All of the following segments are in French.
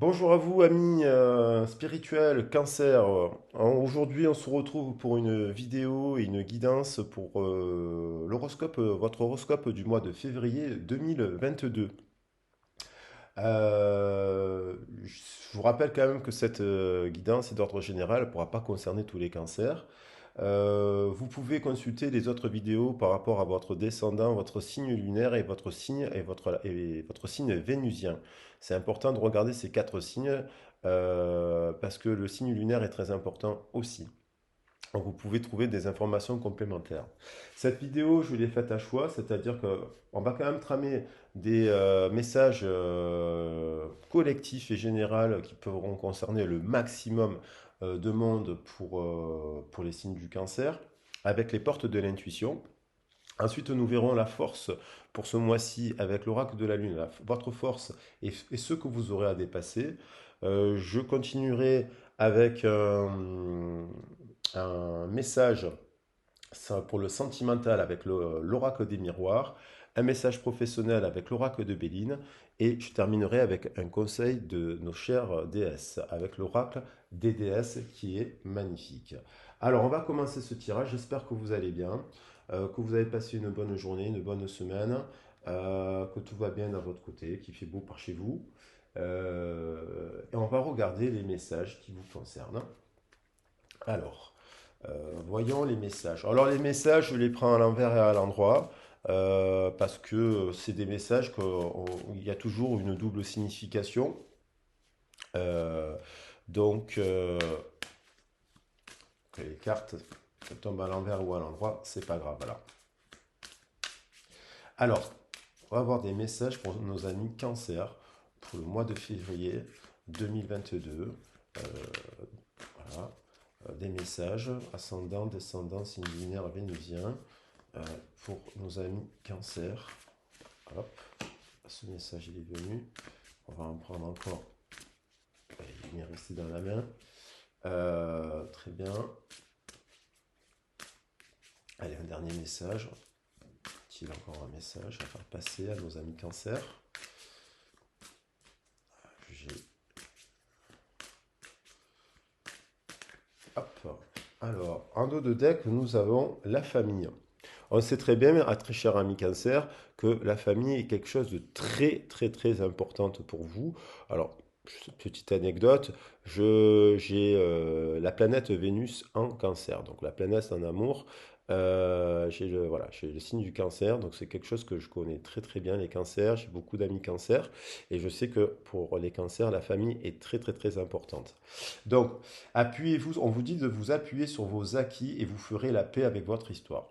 Bonjour à vous, amis spirituels, cancer. Aujourd'hui, on se retrouve pour une vidéo et une guidance pour l'horoscope, votre horoscope du mois de février 2022. Je vous rappelle quand même que cette guidance est d'ordre général, elle ne pourra pas concerner tous les cancers. Vous pouvez consulter les autres vidéos par rapport à votre descendant, votre signe lunaire et votre signe vénusien. C'est important de regarder ces quatre signes parce que le signe lunaire est très important aussi. Donc vous pouvez trouver des informations complémentaires. Cette vidéo, je l'ai faite à choix, c'est-à-dire qu'on va quand même tramer des messages collectifs et généraux qui pourront concerner le maximum de monde pour les signes du cancer, avec les portes de l'intuition. Ensuite, nous verrons la force pour ce mois-ci avec l'oracle de la Lune, votre force et ce que vous aurez à dépasser. Je continuerai avec un message pour le sentimental avec l'oracle des miroirs, un message professionnel avec l'oracle de Béline, et je terminerai avec un conseil de nos chères déesses, avec l'oracle des déesses qui est magnifique. Alors, on va commencer ce tirage. J'espère que vous allez bien, que vous avez passé une bonne journée, une bonne semaine, que tout va bien dans votre côté, qu'il fait beau par chez vous. Et on va regarder les messages qui vous concernent. Alors, voyons les messages. Alors les messages, je les prends à l'envers et à l'endroit parce que c'est des messages où il y a toujours une double signification. Euh, donc, que les cartes tombent à l'envers ou à l'endroit, c'est pas grave. Voilà. Alors, on va avoir des messages pour nos amis cancer pour le mois de février 2022. Euh, voilà. Des messages ascendant, descendant, signe lunaire, vénusien. Euh, pour nos amis cancer. Hop, ce message il est venu. On va en prendre encore. Il est bien resté dans la main. Très bien. Allez, un dernier message. Est-il encore un message à faire passer à nos amis cancer? Hop. Alors, en dos de deck, nous avons la famille. On sait très bien, très cher ami cancer, que la famille est quelque chose de très, très, très importante pour vous. Alors, petite anecdote, j'ai la planète Vénus en cancer, donc la planète en amour. J'ai le signe du cancer, donc c'est quelque chose que je connais très très bien, les cancers. J'ai beaucoup d'amis cancers et je sais que pour les cancers, la famille est très très très importante. Donc, appuyez-vous, on vous dit de vous appuyer sur vos acquis et vous ferez la paix avec votre histoire.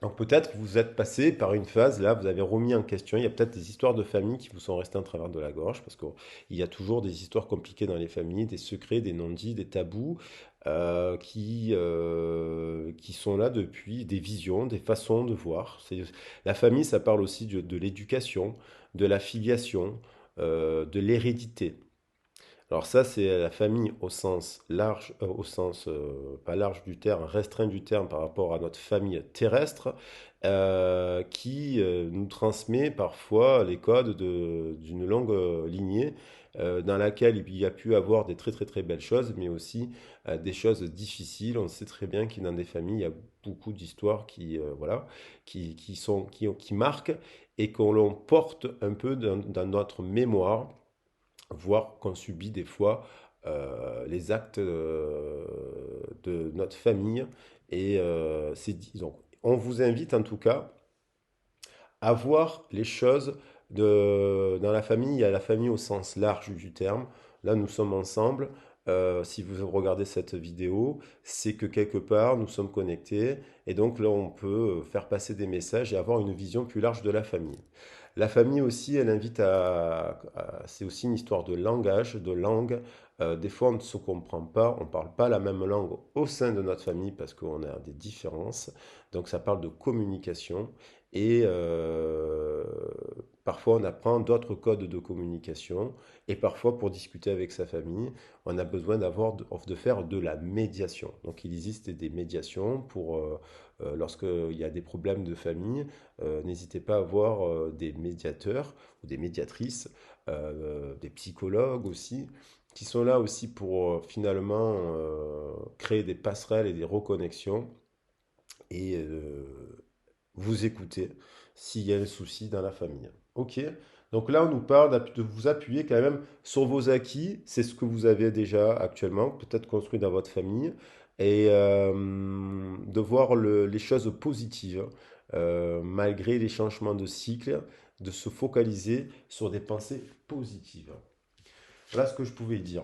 Donc peut-être que vous êtes passé par une phase, là, vous avez remis en question, il y a peut-être des histoires de famille qui vous sont restées en travers de la gorge, parce qu'il y a toujours des histoires compliquées dans les familles, des secrets, des non-dits, des tabous, qui sont là depuis des visions, des façons de voir. La famille, ça parle aussi de l'éducation, de la filiation, de l'hérédité. Alors ça, c'est la famille au sens large, au sens pas large du terme, restreint du terme par rapport à notre famille terrestre, qui nous transmet parfois les codes d'une longue lignée dans laquelle il y a pu avoir des très très très belles choses, mais aussi des choses difficiles. On sait très bien qu'il y a dans des familles, il y a beaucoup d'histoires voilà, qui marquent et qu'on l'on porte un peu dans notre mémoire, voire qu'on subit des fois les actes de notre famille. Et donc, on vous invite en tout cas à voir les choses dans la famille. Il y a la famille au sens large du terme. Là, nous sommes ensemble. Si vous regardez cette vidéo, c'est que quelque part, nous sommes connectés. Et donc là, on peut faire passer des messages et avoir une vision plus large de la famille. La famille aussi, elle invite c'est aussi une histoire de langage, de langue. Des fois, on ne se comprend pas, on ne parle pas la même langue au sein de notre famille parce qu'on a des différences. Donc, ça parle de communication. Et parfois, on apprend d'autres codes de communication. Et parfois, pour discuter avec sa famille, on a besoin de faire de la médiation. Donc, il existe des médiations lorsqu'il y a des problèmes de famille. N'hésitez pas à voir des médiateurs ou des médiatrices des psychologues aussi, qui sont là aussi pour finalement créer des passerelles et des reconnexions et vous écouter s'il y a un souci dans la famille. Ok? Donc là, on nous parle de vous appuyer quand même sur vos acquis. C'est ce que vous avez déjà actuellement, peut-être construit dans votre famille, et de voir les choses positives, malgré les changements de cycle, de se focaliser sur des pensées positives. Voilà ce que je pouvais dire.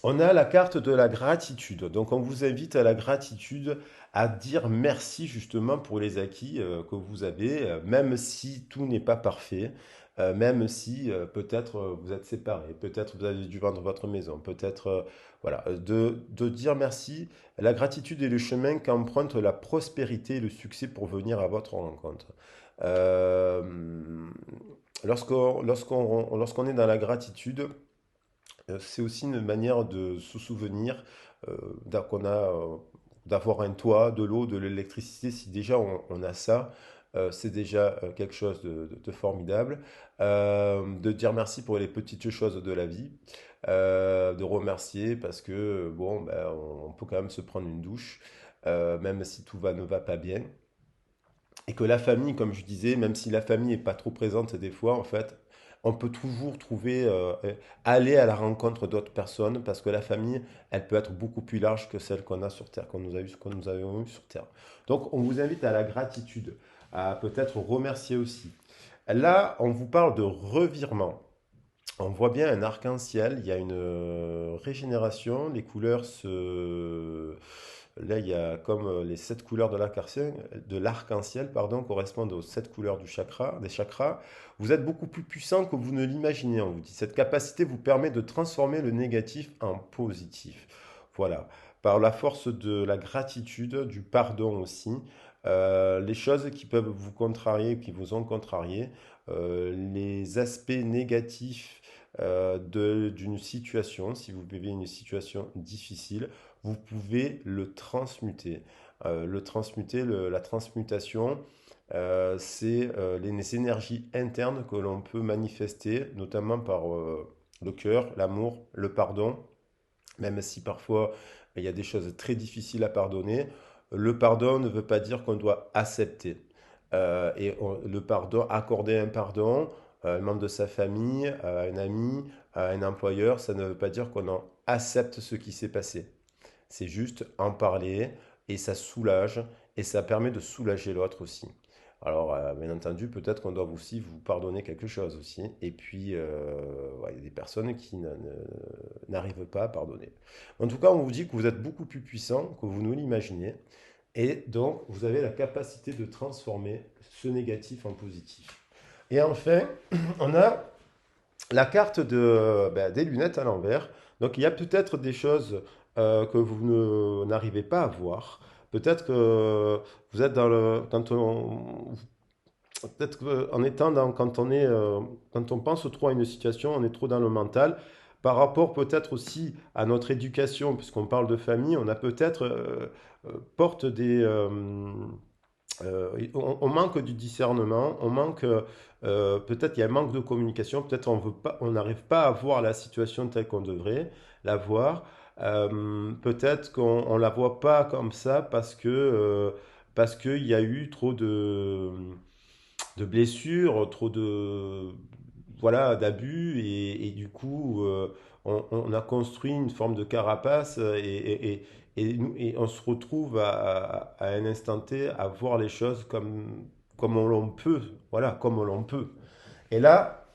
On a la carte de la gratitude. Donc, on vous invite à la gratitude, à dire merci justement pour les acquis que vous avez, même si tout n'est pas parfait, même si peut-être vous êtes séparés, peut-être vous avez dû vendre votre maison, peut-être, voilà, de dire merci. La gratitude est le chemin qu'emprunte la prospérité et le succès pour venir à votre rencontre. Euh, lorsqu'on est dans la gratitude, c'est aussi une manière de se souvenir qu'on a, d'avoir un toit, de l'eau, de l'électricité. Si déjà on a ça, c'est déjà quelque chose de formidable. De dire merci pour les petites choses de la vie. De remercier parce que, bon, ben, on peut quand même se prendre une douche, même si ne va pas bien. Et que la famille, comme je disais, même si la famille n'est pas trop présente des fois, en fait, on peut toujours trouver, aller à la rencontre d'autres personnes parce que la famille, elle peut être beaucoup plus large que celle qu'on a sur Terre, qu'on nous avons eu sur Terre. Donc, on vous invite à la gratitude, à peut-être remercier aussi. Là, on vous parle de revirement. On voit bien un arc-en-ciel, il y a une régénération, les couleurs se... Là, il y a comme les sept couleurs de l'arc-en-ciel, pardon, correspondent aux sept couleurs des chakras. Vous êtes beaucoup plus puissant que vous ne l'imaginez, on vous dit. Cette capacité vous permet de transformer le négatif en positif. Voilà. Par la force de la gratitude, du pardon aussi, les choses qui peuvent vous contrarier, qui vous ont contrarié, les aspects négatifs d'une situation, si vous vivez une situation difficile, vous pouvez le transmuter. La transmutation, c'est les énergies internes que l'on peut manifester, notamment par le cœur, l'amour, le pardon, même si parfois il y a des choses très difficiles à pardonner. Le pardon ne veut pas dire qu'on doit accepter. Le pardon, accorder un pardon à un membre de sa famille, à un ami, à un employeur, ça ne veut pas dire qu'on en accepte ce qui s'est passé. C'est juste en parler et ça soulage et ça permet de soulager l'autre aussi. Alors, bien entendu, peut-être qu'on doit aussi vous pardonner quelque chose aussi. Et puis, ouais, il y a des personnes qui n'arrivent pas à pardonner. En tout cas, on vous dit que vous êtes beaucoup plus puissant que vous ne l'imaginez. Et donc, vous avez la capacité de transformer ce négatif en positif. Et enfin, on a la carte des lunettes à l'envers. Donc il y a peut-être des choses que vous n'arrivez pas à voir. Peut-être que vous êtes dans le... Peut-être qu'en étant dans... Quand on pense trop à une situation, on est trop dans le mental. Par rapport peut-être aussi à notre éducation, puisqu'on parle de famille, on a peut-être porte des... on manque du discernement, on manque, peut-être il y a un manque de communication, peut-être on n'arrive pas à voir la situation telle qu'on devrait la voir. Peut-être qu'on ne la voit pas comme ça parce qu'il y a eu trop de blessures, trop de voilà d'abus et du coup on a construit une forme de carapace et on se retrouve à un instant T à voir les choses comme on l'on peut, voilà, comme on l'on peut. Et là,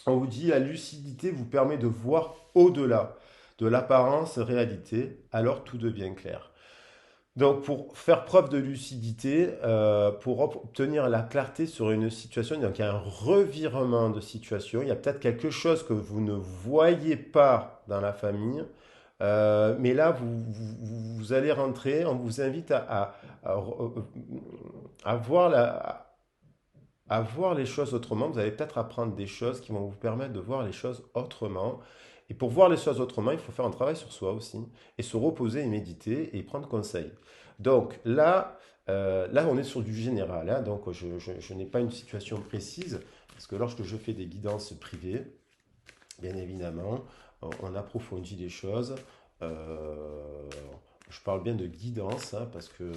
on vous dit la lucidité vous permet de voir au-delà de l'apparence réalité, alors tout devient clair. Donc, pour faire preuve de lucidité, pour obtenir la clarté sur une situation, donc il y a un revirement de situation, il y a peut-être quelque chose que vous ne voyez pas dans la famille, mais là, vous allez rentrer, on vous invite à, à voir à voir les choses autrement. Vous allez peut-être apprendre des choses qui vont vous permettre de voir les choses autrement. Et pour voir les choses autrement, il faut faire un travail sur soi aussi, et se reposer et méditer et prendre conseil. Donc là, on est sur du général, hein, donc je n'ai pas une situation précise, Parce que lorsque je fais des guidances privées, bien évidemment, on approfondit les choses. Euh, je parle bien de guidance, hein, parce que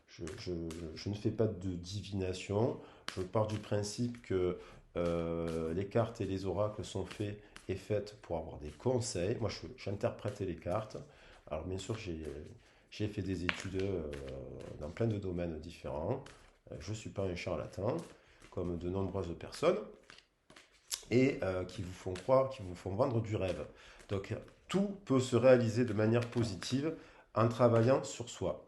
je, je- je ne fais pas de divination. Je pars du principe que les cartes et les oracles sont faits et faites pour avoir des conseils. Moi, j'interprète les cartes. Alors, bien sûr, j'ai fait des études dans plein de domaines différents. Je ne suis pas un charlatan, comme de nombreuses personnes et qui vous font croire, qui vous font vendre du rêve. Donc tout peut se réaliser de manière positive en travaillant sur soi.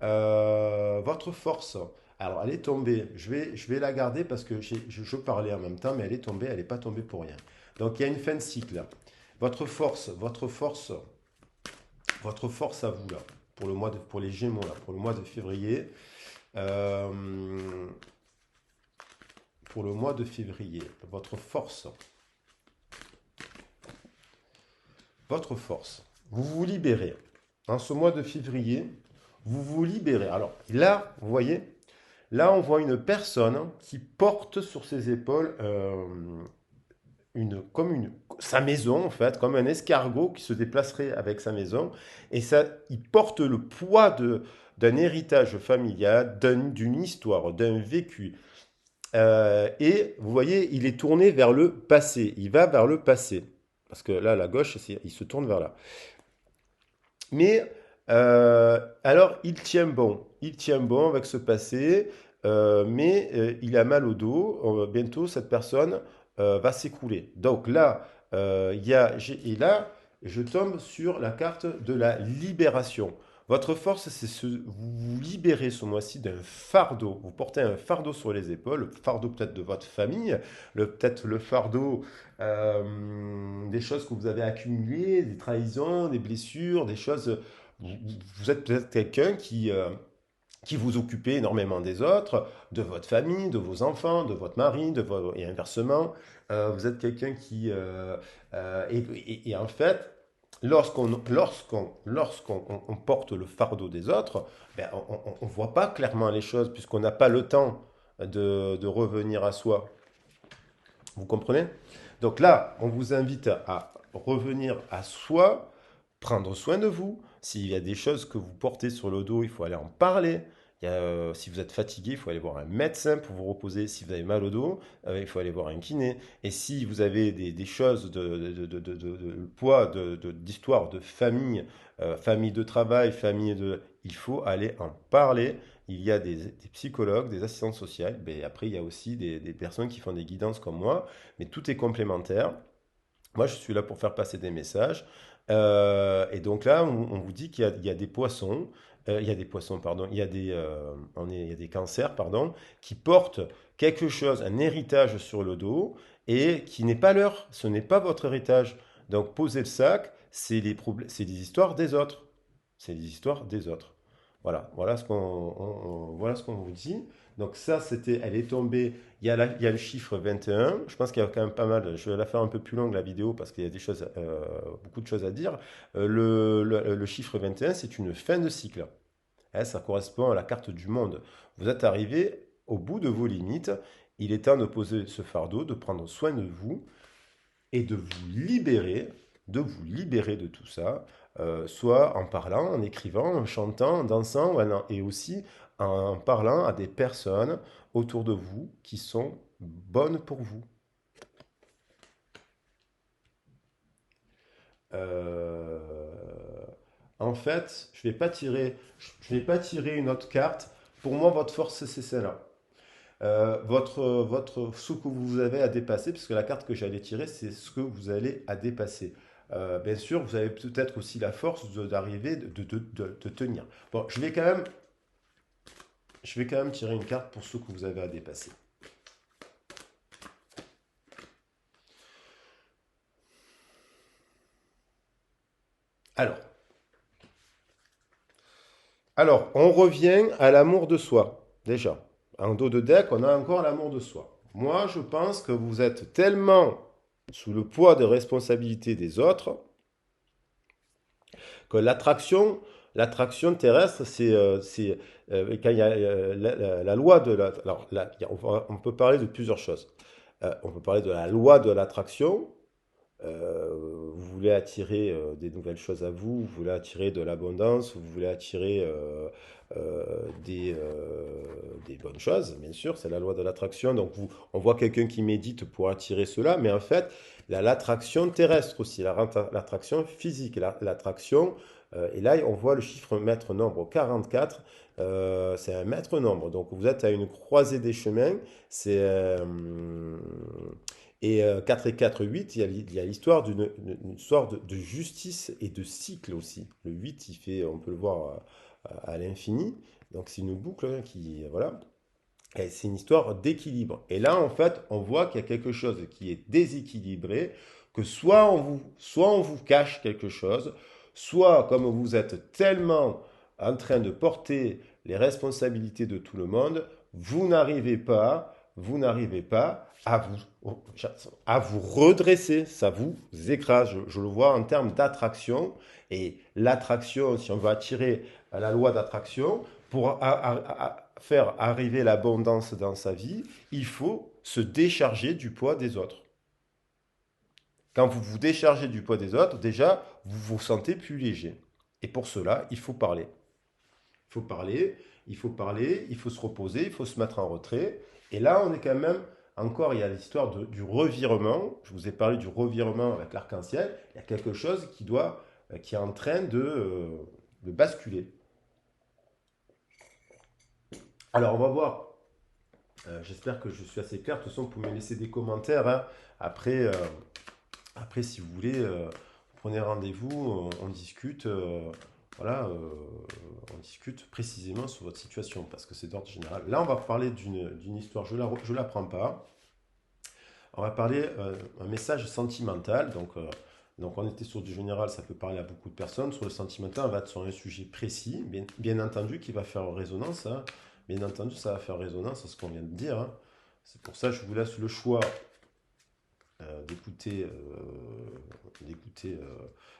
Votre force, alors elle est tombée, je vais la garder parce que je parlais en même temps, mais elle est tombée, elle n'est pas tombée pour rien. Donc il y a une fin de cycle. Votre force à vous là, pour les Gémeaux là, pour le mois de février. euh, pour le mois de février, votre force, vous vous libérez. En ce mois de février, vous vous libérez. Alors là, vous voyez, là on voit une personne qui porte sur ses épaules sa maison en fait, comme un escargot qui se déplacerait avec sa maison. Et ça, il porte le poids d'un héritage familial, d'une histoire, d'un vécu. Et vous voyez, il est tourné vers le passé. Il va vers le passé. Parce que là, la gauche, il se tourne vers là. Mais alors, il tient bon. Il tient bon avec ce passé, mais il a mal au dos. Bientôt, cette personne va s'écrouler. Donc là, et là, je tombe sur la carte de la libération. Votre force, c'est vous vous libérer ce mois-ci d'un fardeau. Vous portez un fardeau sur les épaules, le fardeau peut-être de votre famille, peut-être le fardeau des choses que vous avez accumulées, des trahisons, des blessures, des choses. Vous êtes peut-être quelqu'un qui vous occupez énormément des autres, de votre famille, de vos enfants, de votre mari, et inversement. Vous êtes quelqu'un et en fait, lorsqu'on porte le fardeau des autres, ben, on ne voit pas clairement les choses puisqu'on n'a pas le temps de revenir à soi. Vous comprenez? Donc là, on vous invite à revenir à soi, prendre soin de vous. S'il y a des choses que vous portez sur le dos, il faut aller en parler. Si vous êtes fatigué, il faut aller voir un médecin pour vous reposer. Si vous avez mal au dos, il faut aller voir un kiné. Et si vous avez des choses de poids, d'histoire, de famille, famille de travail, il faut aller en parler. Il y a des psychologues, des assistantes sociales. Mais après, il y a aussi des personnes qui font des guidances comme moi. Mais tout est complémentaire. Moi, je suis là pour faire passer des messages. Et donc là, on vous dit qu'il y a des poissons, il y a des poissons, pardon, il y a des cancers, pardon, qui portent quelque chose, un héritage sur le dos, et qui n'est pas leur, ce n'est pas votre héritage. Donc, posez le sac, c'est des histoires des autres. C'est des histoires des autres. Voilà ce qu'on vous dit. Donc ça, elle est tombée. Il y a le chiffre 21. Je pense qu'il y a quand même pas mal. Je vais la faire un peu plus longue la vidéo parce qu'il y a beaucoup de choses à dire. Le chiffre 21, c'est une fin de cycle. Hein, ça correspond à la carte du monde. Vous êtes arrivé au bout de vos limites. Il est temps de poser ce fardeau, de prendre soin de vous et de vous libérer de tout ça, soit en parlant, en écrivant, en chantant, en dansant, et aussi en parlant à des personnes autour de vous qui sont bonnes pour vous. Euh, En fait, je vais pas tirer une autre carte. Pour moi, votre force, c'est celle-là. Ce que vous avez à dépasser, puisque la carte que j'allais tirer, c'est ce que vous allez à dépasser. Bien sûr, vous avez peut-être aussi la force d'arriver, de tenir. Bon, je vais quand même tirer une carte pour ce que vous avez à dépasser. Alors, on revient à l'amour de soi, déjà. En dos de deck, on a encore l'amour de soi. Moi, je pense que vous êtes tellement sous le poids de responsabilité des autres que l'attraction terrestre, quand il y a la loi de la. Alors là, on peut parler de plusieurs choses. On peut parler de la loi de l'attraction. Vous voulez attirer des nouvelles choses à vous, vous voulez attirer de l'abondance, vous voulez attirer euh, des bonnes choses, bien sûr, c'est la loi de l'attraction. Donc on voit quelqu'un qui médite pour attirer cela, mais en fait, il y a l'attraction terrestre aussi, l'attraction physique, l'attraction. Et là, on voit le chiffre maître nombre 44, c'est un maître nombre. Donc vous êtes à une croisée des chemins. C'est et 4 et 4, 8, il y a l'histoire une histoire de justice et de cycle aussi. Le 8, on peut le voir à l'infini. Donc c'est une boucle hein, qui, voilà. Et c'est une histoire d'équilibre. Et là, en fait, on voit qu'il y a quelque chose qui est déséquilibré, que soit on vous cache quelque chose, soit comme vous êtes tellement en train de porter les responsabilités de tout le monde, vous n'arrivez pas à vous redresser. Ça vous écrase. Je le vois en termes d'attraction. Et l'attraction, si on veut attirer à la loi d'attraction, pour faire arriver l'abondance dans sa vie, il faut se décharger du poids des autres. Quand vous vous déchargez du poids des autres, déjà, vous vous sentez plus léger. Et pour cela, il faut parler. Il faut parler, il faut parler, il faut se reposer, il faut se mettre en retrait. Et là, on est quand même, encore, il y a l'histoire du revirement. Je vous ai parlé du revirement avec l'arc-en-ciel. Il y a quelque chose qui est en train de basculer. Alors, on va voir. J'espère que je suis assez clair. De toute façon, vous pouvez me laisser des commentaires hein. Après, après, si vous voulez, prenez rendez-vous, on discute. Voilà, on discute précisément sur votre situation parce que c'est d'ordre général. Là, on va parler d'une histoire. Je la prends pas. On va parler un message sentimental. Donc, on était sur du général, ça peut parler à beaucoup de personnes. Sur le sentimental, on va être sur un sujet précis, bien entendu, qui va faire résonance. Hein. Bien entendu, ça va faire résonance à ce qu'on vient de dire. Hein. C'est pour ça que je vous laisse le choix d'écouter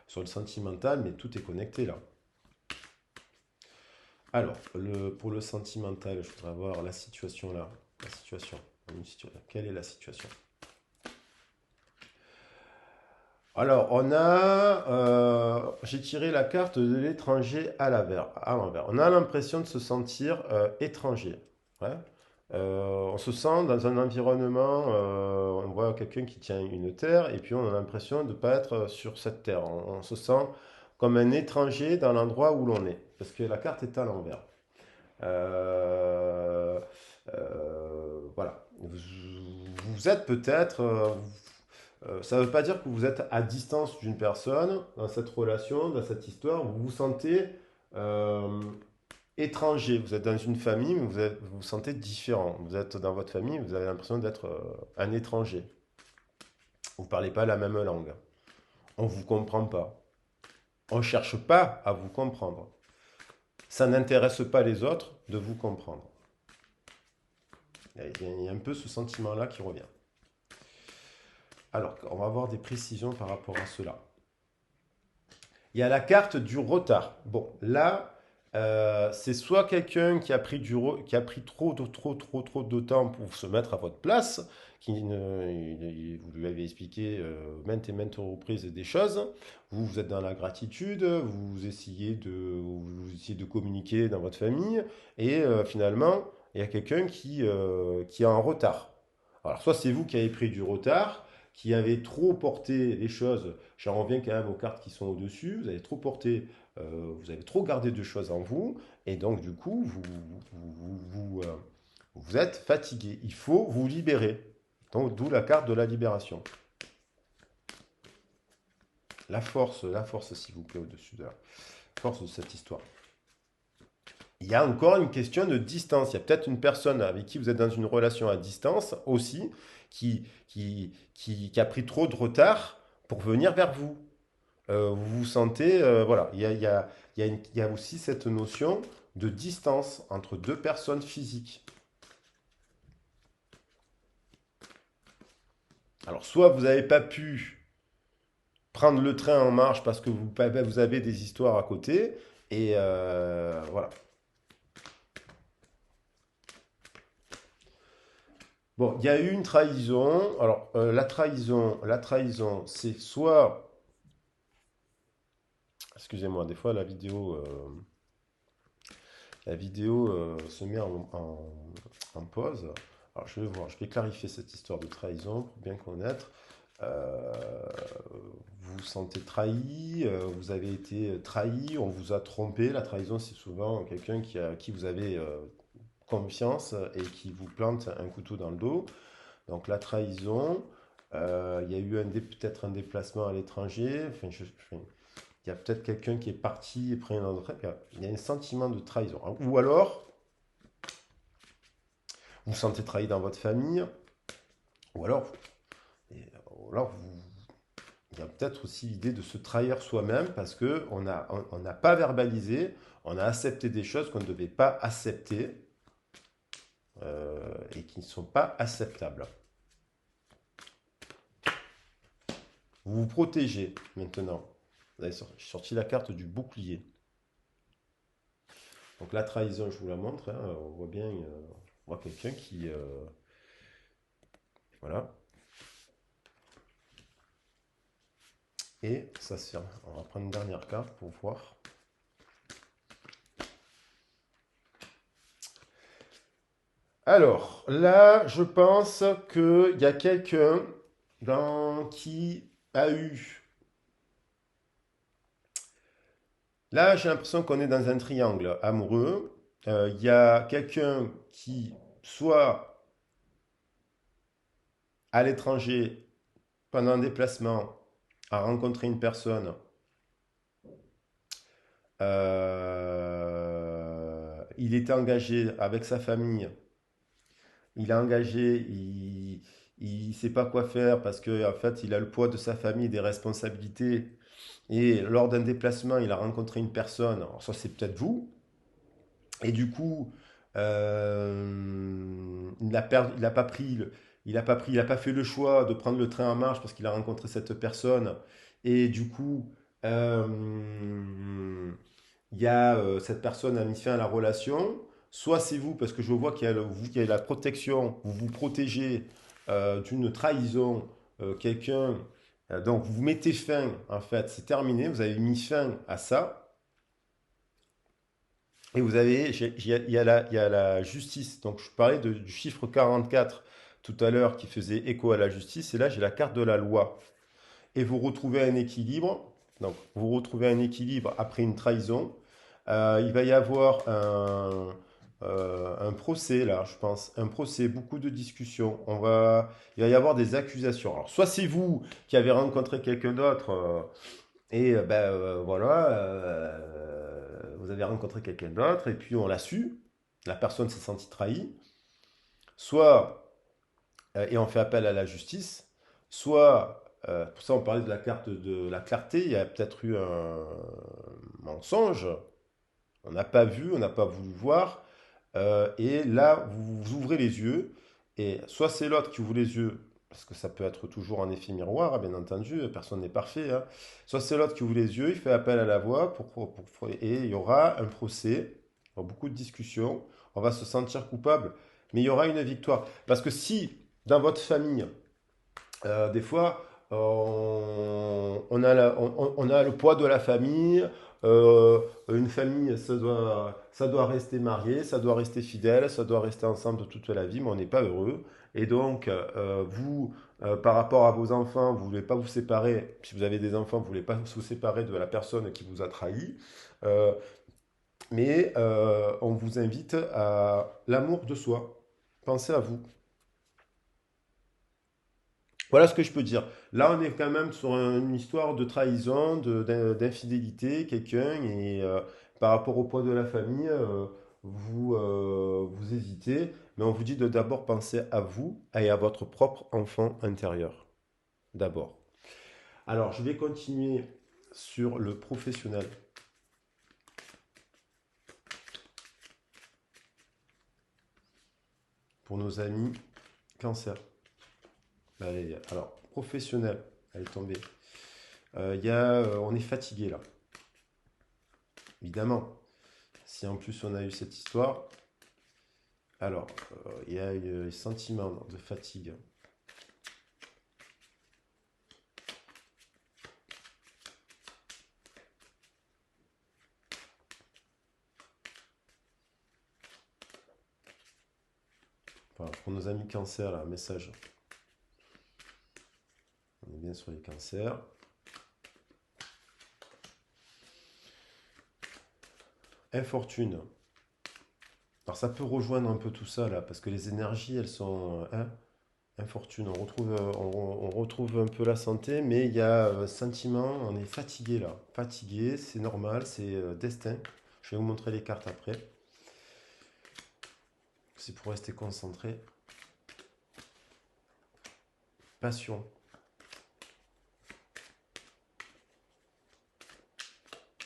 sur le sentimental, mais tout est connecté là. Alors, pour le sentimental, je voudrais voir la situation là. La situation. Quelle est la situation? Alors, j'ai tiré la carte de l'étranger à l'envers. On a l'impression de se sentir étranger. Ouais. On se sent dans un environnement, on voit quelqu'un qui tient une terre, et puis on a l'impression de ne pas être sur cette terre. On se sent comme un étranger dans l'endroit où l'on est, parce que la carte est à l'envers. Euh, voilà. Vous êtes peut-être, ça ne veut pas dire que vous êtes à distance d'une personne dans cette relation, dans cette histoire. Vous vous sentez euh, étranger. Vous êtes dans une famille, mais vous vous sentez différent. Vous êtes dans votre famille, vous avez l'impression d'être un étranger. Vous ne parlez pas la même langue. On ne vous comprend pas. On ne cherche pas à vous comprendre. Ça n'intéresse pas les autres de vous comprendre. Il y a un peu ce sentiment-là qui revient. Alors, on va avoir des précisions par rapport à cela. Il y a la carte du retard. Bon, là, c'est soit quelqu'un qui a pris trop de temps pour se mettre à votre place, vous lui avez expliqué maintes et maintes reprises des choses. Vous êtes dans la gratitude, vous essayez de communiquer dans votre famille, et finalement, il y a quelqu'un qui est en retard. Alors, soit c'est vous qui avez pris du retard, qui avez trop porté les choses. J'en reviens quand même aux cartes qui sont au-dessus. Vous avez trop porté, vous avez trop gardé de choses en vous, et donc du coup, vous êtes fatigué. Il faut vous libérer. Donc, d'où la carte de la libération. La force, s'il vous plaît, au-dessus de la force de cette histoire. Il y a encore une question de distance. Il y a peut-être une personne avec qui vous êtes dans une relation à distance aussi qui a pris trop de retard pour venir vers vous. Vous vous sentez, voilà, il y a aussi cette notion de distance entre deux personnes physiques. Alors, soit vous n'avez pas pu prendre le train en marche parce que vous avez des histoires à côté, et voilà. Bon, il y a eu une trahison. Alors, la trahison, c'est soit, excusez-moi, des fois la vidéo se met en pause. Alors, je vais voir, je vais clarifier cette histoire de trahison pour bien connaître. Euh, vous vous sentez trahi, vous avez été trahi, on vous a trompé. La trahison, c'est souvent quelqu'un qui vous avez confiance et qui vous plante un couteau dans le dos. Donc la trahison, il y a eu peut-être un déplacement à l'étranger. Enfin, il y a peut-être quelqu'un qui est parti et pris un autre. Il y a un sentiment de trahison. Ou alors, vous vous sentez trahi dans votre famille. Ou alors, il y a peut-être aussi l'idée de se trahir soi-même parce que on n'a pas verbalisé, on a accepté des choses qu'on ne devait pas accepter et qui ne sont pas acceptables. Vous vous protégez maintenant. Vous avez sorti la carte du bouclier. Donc la trahison, je vous la montre, hein, on voit bien, on voit quelqu'un qui, voilà. Et ça sert. On va prendre une dernière carte pour voir. Alors là, je pense qu'il y a quelqu'un qui a eu. Là, j'ai l'impression qu'on est dans un triangle amoureux. Il y a quelqu'un qui, soit à l'étranger, pendant un déplacement, a rencontré une personne. Il était engagé avec sa famille. Il est engagé, il sait pas quoi faire parce que en fait, il a le poids de sa famille, des responsabilités. Et lors d'un déplacement, il a rencontré une personne. Alors ça, c'est peut-être vous. Et du coup, il n'a pas pris, il a pas fait le choix de prendre le train en marche parce qu'il a rencontré cette personne. Et du coup, euh, cette personne a mis fin à la relation. Soit c'est vous, parce que je vois qu'il y a, vous qui avez la protection, vous vous protégez d'une trahison, quelqu'un. Donc vous mettez fin, en fait, c'est terminé, vous avez mis fin à ça. Et vous avez, il y a la justice. Donc, je parlais du chiffre 44 tout à l'heure qui faisait écho à la justice. Et là, j'ai la carte de la loi. Et vous retrouvez un équilibre. Donc, vous retrouvez un équilibre après une trahison. Il va y avoir un procès, là, je pense. Un procès, beaucoup de discussions. Il va y avoir des accusations. Alors, soit c'est vous qui avez rencontré quelqu'un d'autre. Voilà, vous avez rencontré quelqu'un d'autre et puis on l'a su, la personne s'est sentie trahie, soit, et on fait appel à la justice, soit, pour ça on parlait de la carte de la clarté, il y a peut-être eu un mensonge, on n'a pas vu, on n'a pas voulu voir, et là vous ouvrez les yeux, et soit c'est l'autre qui ouvre les yeux, parce que ça peut être toujours un effet miroir, hein, bien entendu, personne n'est parfait, hein. Soit c'est l'autre qui ouvre les yeux, il fait appel à la voix, et il y aura un procès, il y aura beaucoup de discussions, on va se sentir coupable, mais il y aura une victoire. Parce que si, dans votre famille, des fois, on a le poids de la famille. Une famille, ça doit rester marié, ça doit rester fidèle, ça doit rester ensemble de toute la vie, mais on n'est pas heureux. Et donc, vous, par rapport à vos enfants, vous ne voulez pas vous séparer. Si vous avez des enfants, vous ne voulez pas vous séparer de la personne qui vous a trahi. Euh, mais on vous invite à l'amour de soi. Pensez à vous. Voilà ce que je peux dire. Là, on est quand même sur une histoire de trahison, d'infidélité, quelqu'un, et par rapport au poids de la famille, vous hésitez, mais on vous dit de d'abord penser à vous et à votre propre enfant intérieur. D'abord. Alors, je vais continuer sur le professionnel pour nos amis cancer. Allez, alors, professionnel, elle est tombée. On est fatigué là, évidemment. Si en plus on a eu cette histoire, Alors, il y a un sentiment de fatigue. Voilà, pour nos amis cancer, là, un message. On est bien sur les cancers. Infortune. Alors ça peut rejoindre un peu tout ça là, parce que les énergies, elles sont infortune. On retrouve un peu la santé, mais il y a un sentiment, on est fatigué là. Fatigué, c'est normal, c'est destin. Je vais vous montrer les cartes après. C'est pour rester concentré. Passion.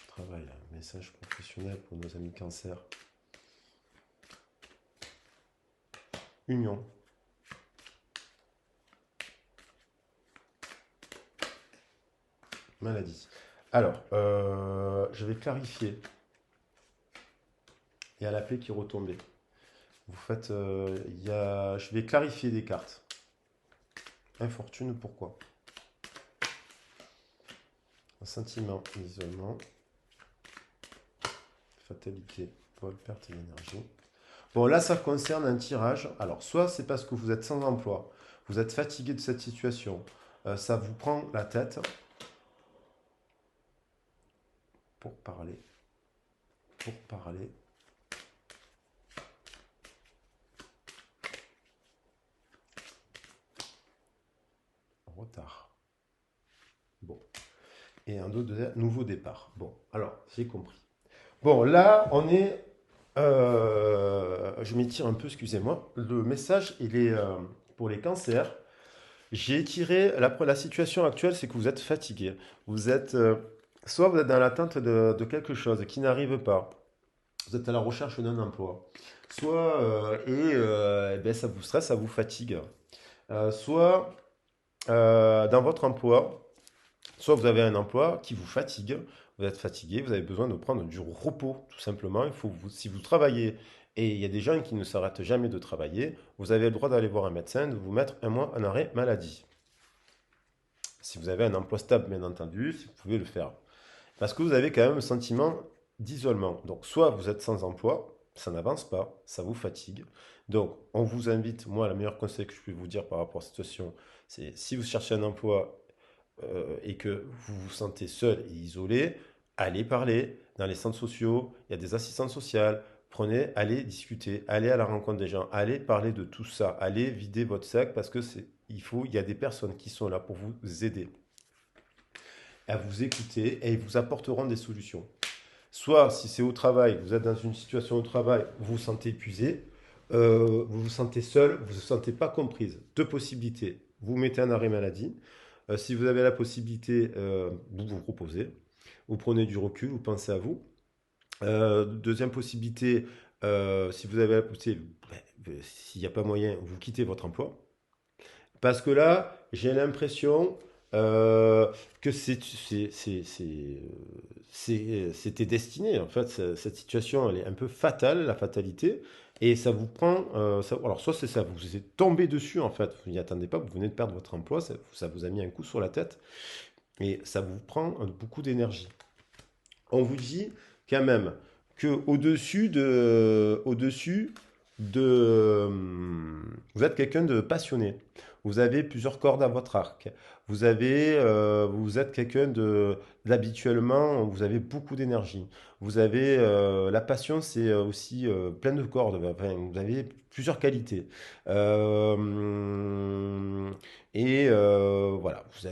Travail, là. Message professionnel pour nos amis cancer. Union. Maladie. Alors, je vais clarifier. Il y a la paix qui est retombée. Vous faites, je vais clarifier des cartes. Infortune, pourquoi? Un sentiment d'isolement. Fatalité, Paul, perte d'énergie. Bon, là, ça concerne un tirage. Alors, soit c'est parce que vous êtes sans emploi, vous êtes fatigué de cette situation, ça vous prend la tête pour parler. Pour parler. En retard. Bon. Et un nouveau départ. Bon, alors, j'ai compris. Bon, là, on est. Je m'étire un peu, excusez-moi. Le message, il est pour les cancers. J'ai tiré la situation actuelle, c'est que vous êtes fatigué. Vous êtes. Soit vous êtes dans l'attente de quelque chose qui n'arrive pas. Vous êtes à la recherche d'un emploi. Soit. Eh ben, ça vous stresse, ça vous fatigue. Soit dans votre emploi. Soit vous avez un emploi qui vous fatigue, vous êtes fatigué, vous avez besoin de prendre du repos, tout simplement. Si vous travaillez, et il y a des gens qui ne s'arrêtent jamais de travailler, vous avez le droit d'aller voir un médecin, de vous mettre un mois en arrêt maladie. Si vous avez un emploi stable, bien entendu, si vous pouvez le faire. Parce que vous avez quand même un sentiment d'isolement. Donc, soit vous êtes sans emploi, ça n'avance pas, ça vous fatigue. Donc, on vous invite, moi, le meilleur conseil que je peux vous dire par rapport à cette situation, c'est si vous cherchez un emploi et que vous vous sentez seul et isolé, allez parler dans les centres sociaux, il y a des assistantes sociales, allez discuter, allez à la rencontre des gens, allez parler de tout ça, allez vider votre sac parce que il y a des personnes qui sont là pour vous aider, à vous écouter et ils vous apporteront des solutions. Soit si c'est au travail, vous êtes dans une situation au travail, vous vous sentez épuisé, vous vous sentez seul, vous ne vous sentez pas comprise. Deux possibilités. Vous mettez un arrêt maladie. Si vous avez la possibilité, vous vous proposez. Vous prenez du recul, vous pensez à vous. Deuxième possibilité, si vous avez la possibilité, s'il n'y a pas moyen, vous quittez votre emploi. Parce que là, j'ai l'impression que c'était destiné. En fait, cette situation, elle est un peu fatale, la fatalité. Et ça vous prend. Alors, soit c'est ça, vous êtes tombé dessus, en fait. Vous n'y attendez pas, vous venez de perdre votre emploi, ça vous a mis un coup sur la tête. Et ça vous prend beaucoup d'énergie. On vous dit quand même que vous êtes quelqu'un de passionné. Vous avez plusieurs cordes à votre arc. Vous êtes quelqu'un d'habituellement, vous avez beaucoup d'énergie. Vous avez la passion, c'est aussi plein de cordes. Enfin, vous avez plusieurs qualités. Voilà, vous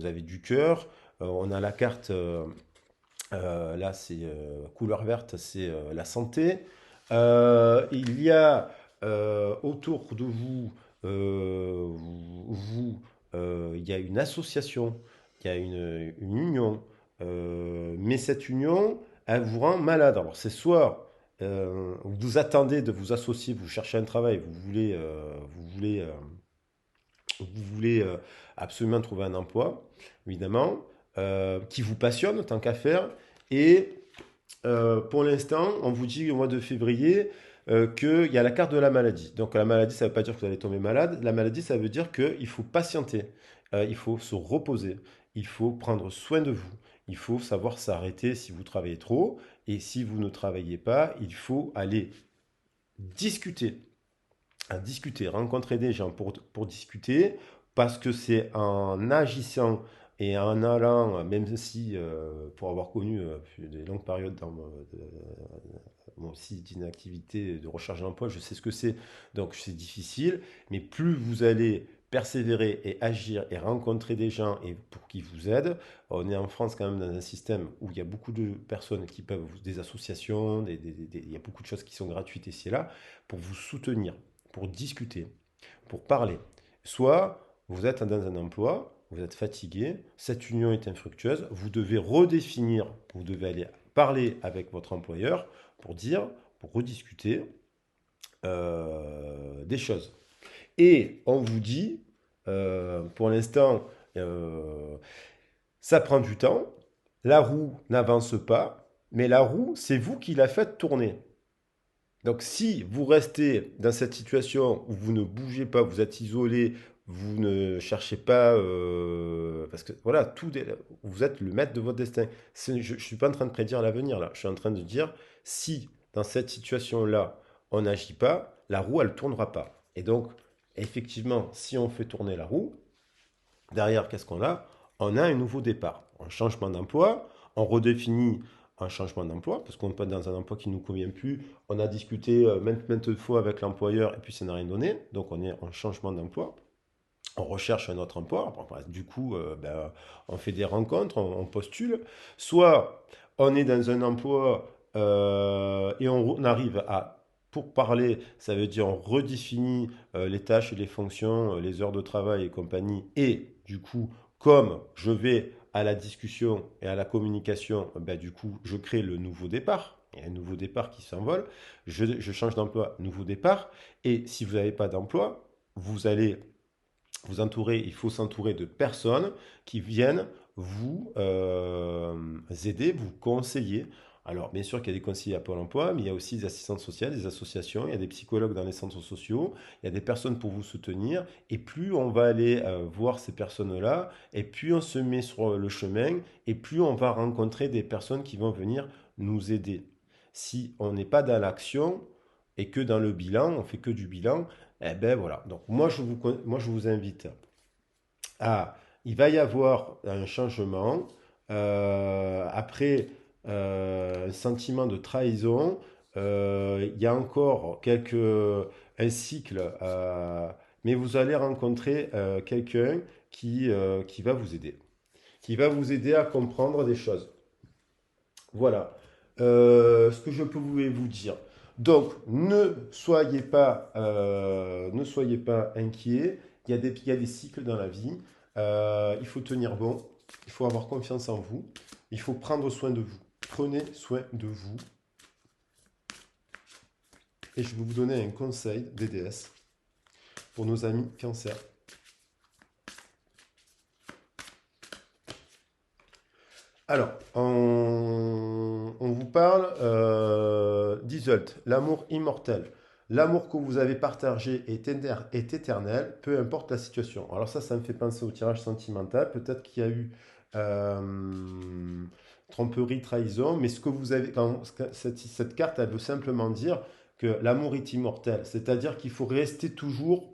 avez du cœur. On a la carte. Là, c'est couleur verte, c'est la santé. Il y a autour de vous, il y a une association, il y a une union, mais cette union, elle vous rend malade. Alors, c'est soit vous attendez de vous associer, vous cherchez un travail, vous voulez absolument trouver un emploi, évidemment, qui vous passionne tant qu'à faire. Et pour l'instant, on vous dit au mois de février, qu'il y a la carte de la maladie. Donc la maladie, ça ne veut pas dire que vous allez tomber malade. La maladie, ça veut dire qu'il faut patienter, il faut se reposer, il faut prendre soin de vous, il faut savoir s'arrêter si vous travaillez trop, et si vous ne travaillez pas, il faut aller discuter, rencontrer des gens pour discuter, parce que c'est en agissant et en allant, même si pour avoir connu des longues périodes dans mon site d'inactivité, de recherche d'emploi, je sais ce que c'est, donc c'est difficile, mais plus vous allez persévérer et agir et rencontrer des gens et pour qu'ils vous aident. On est en France quand même dans un système où il y a beaucoup de personnes qui peuvent, des associations, il y a beaucoup de choses qui sont gratuites ici et là, pour vous soutenir, pour discuter, pour parler. Soit vous êtes dans un emploi, vous êtes fatigué, cette union est infructueuse, vous devez redéfinir, vous devez aller parler avec votre employeur pour dire, pour rediscuter des choses. Et on vous dit, pour l'instant, euh, ça prend du temps, la roue n'avance pas, mais la roue, c'est vous qui la faites tourner. Donc si vous restez dans cette situation où vous ne bougez pas, vous êtes isolé, vous ne cherchez pas, parce que voilà, vous êtes le maître de votre destin. Je ne suis pas en train de prédire l'avenir là, je suis en train de dire, si dans cette situation-là, on n'agit pas, la roue, elle ne tournera pas. Et donc, effectivement, si on fait tourner la roue, derrière, qu'est-ce qu'on a? On a un nouveau départ, un changement d'emploi, on redéfinit un changement d'emploi, parce qu'on n'est pas dans un emploi qui ne nous convient plus. On a discuté maintes fois avec l'employeur et puis ça n'a rien donné. Donc on est en changement d'emploi. On recherche un autre emploi. Du coup, on fait des rencontres, on postule. Soit on est dans un emploi et on arrive à, pour parler, ça veut dire on redéfinit les tâches et les fonctions, les heures de travail et compagnie. Et du coup, comme je vais à la discussion et à la communication, du coup, je crée le nouveau départ. Il y a un nouveau départ qui s'envole. Je change d'emploi, nouveau départ. Et si vous n'avez pas d'emploi, vous allez vous entourer, il faut s'entourer de personnes qui viennent vous aider, vous conseiller. Alors, bien sûr qu'il y a des conseillers à Pôle emploi, mais il y a aussi des assistantes sociales, des associations, il y a des psychologues dans les centres sociaux, il y a des personnes pour vous soutenir. Et plus on va aller voir ces personnes-là, et plus on se met sur le chemin, et plus on va rencontrer des personnes qui vont venir nous aider. Si on n'est pas dans l'action et que dans le bilan, on fait que du bilan, eh ben voilà. Donc moi, je vous invite à... Il va y avoir un changement. Après un sentiment de trahison, il y a encore un cycle, mais vous allez rencontrer quelqu'un qui va vous aider. Qui va vous aider à comprendre des choses. Voilà. Ce que je peux vous dire. Donc, ne soyez pas inquiets. Il y a des cycles dans la vie. Il faut tenir bon. Il faut avoir confiance en vous. Il faut prendre soin de vous. Prenez soin de vous. Et je vais vous donner un conseil DDS pour nos amis cancer. Alors, on vous parle d'Iseult, l'amour immortel. L'amour que vous avez partagé est éternel, peu importe la situation. Alors ça me fait penser au tirage sentimental. Peut-être qu'il y a eu tromperie, trahison, mais ce que vous avez, cette carte, elle veut simplement dire que l'amour est immortel. C'est-à-dire qu'il faut rester toujours.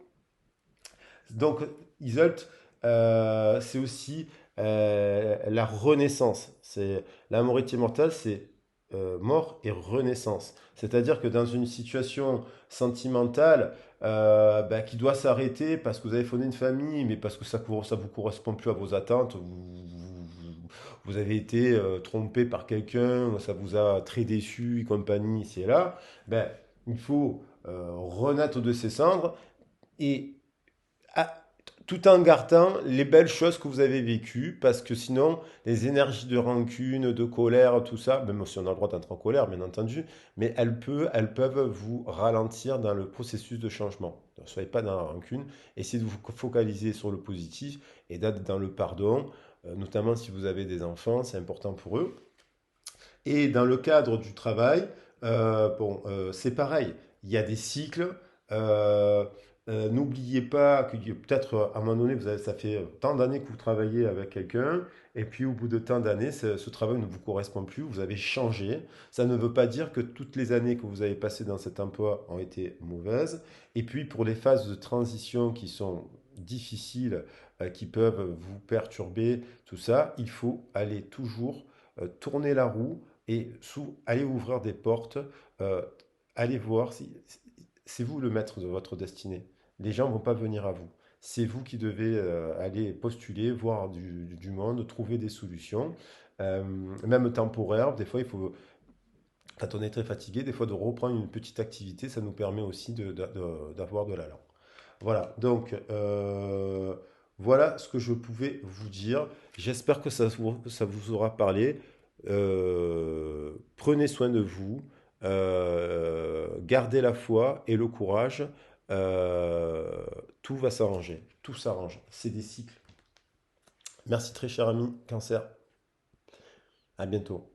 Donc, Iseult, c'est aussi la renaissance. C'est l'amour est immortel, c'est mort et renaissance. C'est-à-dire que dans une situation sentimentale qui doit s'arrêter parce que vous avez fondé une famille, mais parce que ça vous correspond plus à vos attentes, vous avez été trompé par quelqu'un, ça vous a très déçu et compagnie ici et là, il faut renaître de ses cendres et à- tout en gardant les belles choses que vous avez vécues, parce que sinon, les énergies de rancune, de colère, tout ça, même si on a le droit d'être en colère, bien entendu, mais elles peuvent vous ralentir dans le processus de changement. Ne soyez pas dans la rancune, essayez de vous focaliser sur le positif et d'être dans le pardon, notamment si vous avez des enfants, c'est important pour eux. Et dans le cadre du travail, c'est pareil. il y a des cycles. Euh, N'oubliez pas que peut-être à un moment donné, ça fait tant d'années que vous travaillez avec quelqu'un, et puis au bout de tant d'années, ce travail ne vous correspond plus, vous avez changé. Ça ne veut pas dire que toutes les années que vous avez passées dans cet emploi ont été mauvaises. Et puis pour les phases de transition qui sont difficiles, qui peuvent vous perturber, tout ça, il faut aller toujours tourner la roue et aller ouvrir des portes, euh, aller voir si c'est vous le maître de votre destinée. Les gens ne vont pas venir à vous. C'est vous qui devez aller postuler, voir du monde, trouver des solutions, euh, même temporaires. Des fois, il faut, quand on est très fatigué, des fois de reprendre une petite activité, ça nous permet aussi d'avoir de l'allant. Voilà, donc voilà ce que je pouvais vous dire. J'espère que ça vous aura parlé. Prenez soin de vous, gardez la foi et le courage. Euh, Tout va s'arranger, tout s'arrange. C'est des cycles. Merci très cher ami, Cancer. À bientôt.